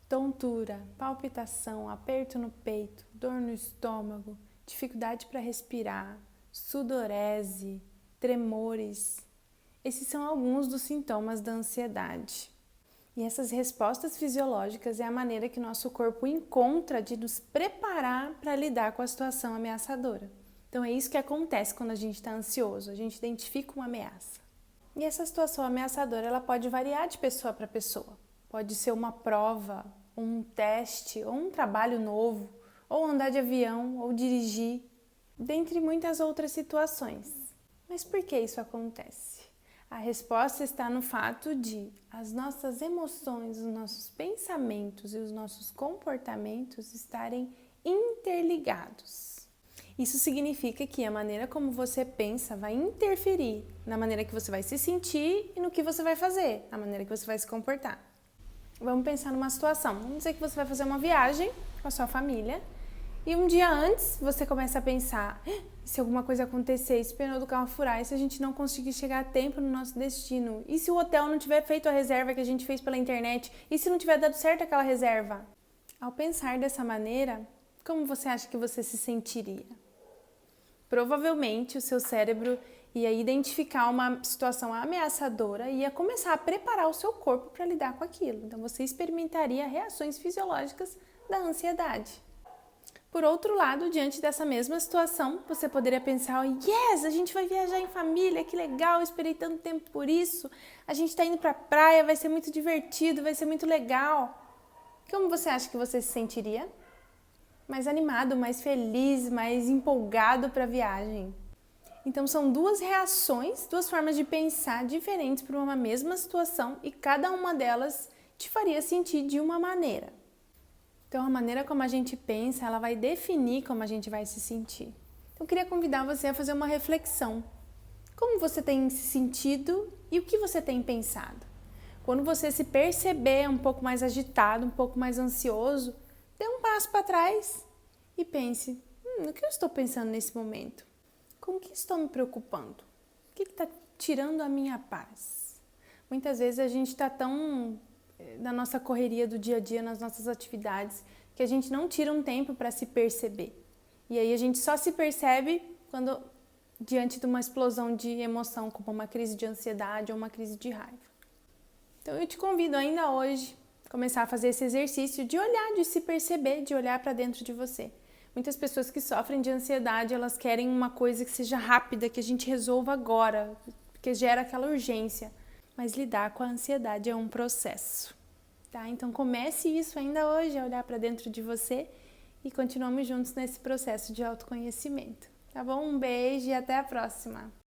tontura, palpitação, aperto no peito, dor no estômago, dificuldade para respirar, sudorese, tremores. Esses são alguns dos sintomas da ansiedade. E essas respostas fisiológicas é a maneira que nosso corpo encontra de nos preparar para lidar com a situação ameaçadora. Então é isso que acontece quando a gente está ansioso, a gente identifica uma ameaça. E essa situação ameaçadora ela pode variar de pessoa para pessoa. Pode ser uma prova, um teste, ou um trabalho novo, ou andar de avião, ou dirigir, dentre muitas outras situações. Mas por que isso acontece? A resposta está no fato de as nossas emoções, os nossos pensamentos e os nossos comportamentos estarem interligados. Isso significa que a maneira como você pensa vai interferir na maneira que você vai se sentir e no que você vai fazer, na maneira que você vai se comportar. Vamos pensar numa situação. Vamos dizer que você vai fazer uma viagem com a sua família e um dia antes você começa a pensar: se alguma coisa acontecer, se o pneu do carro furar, e se a gente não conseguir chegar a tempo no nosso destino? E se o hotel não tiver feito a reserva que a gente fez pela internet? E se não tiver dado certo aquela reserva? Ao pensar dessa maneira, como você acha que você se sentiria? Provavelmente o seu cérebro ia identificar uma situação ameaçadora e ia começar a preparar o seu corpo para lidar com aquilo. Então você experimentaria reações fisiológicas da ansiedade. Por outro lado, diante dessa mesma situação, você poderia pensar: yes, a gente vai viajar em família, que legal, eu esperei tanto tempo por isso, a gente está indo para a praia, vai ser muito divertido, vai ser muito legal. Como você acha que você se sentiria? Mais animado, mais feliz, mais empolgado para a viagem. Então são duas reações, duas formas de pensar diferentes para uma mesma situação e cada uma delas te faria sentir de uma maneira. Então a maneira como a gente pensa, ela vai definir como a gente vai se sentir. Então eu queria convidar você a fazer uma reflexão. Como você tem se sentido e o que você tem pensado? Quando você se perceber um pouco mais agitado, um pouco mais ansioso, dê um passo para trás e pense: o que eu estou pensando nesse momento? Com que estou me preocupando? O que está tirando a minha paz? Muitas vezes a gente está tão na nossa correria do dia a dia, nas nossas atividades, que a gente não tira um tempo para se perceber. E aí a gente só se percebe quando diante de uma explosão de emoção, como uma crise de ansiedade ou uma crise de raiva. Então eu te convido ainda hoje a começar a fazer esse exercício de olhar, de se perceber, de olhar para dentro de você. Muitas pessoas que sofrem de ansiedade, elas querem uma coisa que seja rápida, que a gente resolva agora, porque gera aquela urgência. Mas lidar com a ansiedade é um processo, tá? Então comece isso ainda hoje, a olhar para dentro de você e continuamos juntos nesse processo de autoconhecimento, tá bom? Um beijo e até a próxima!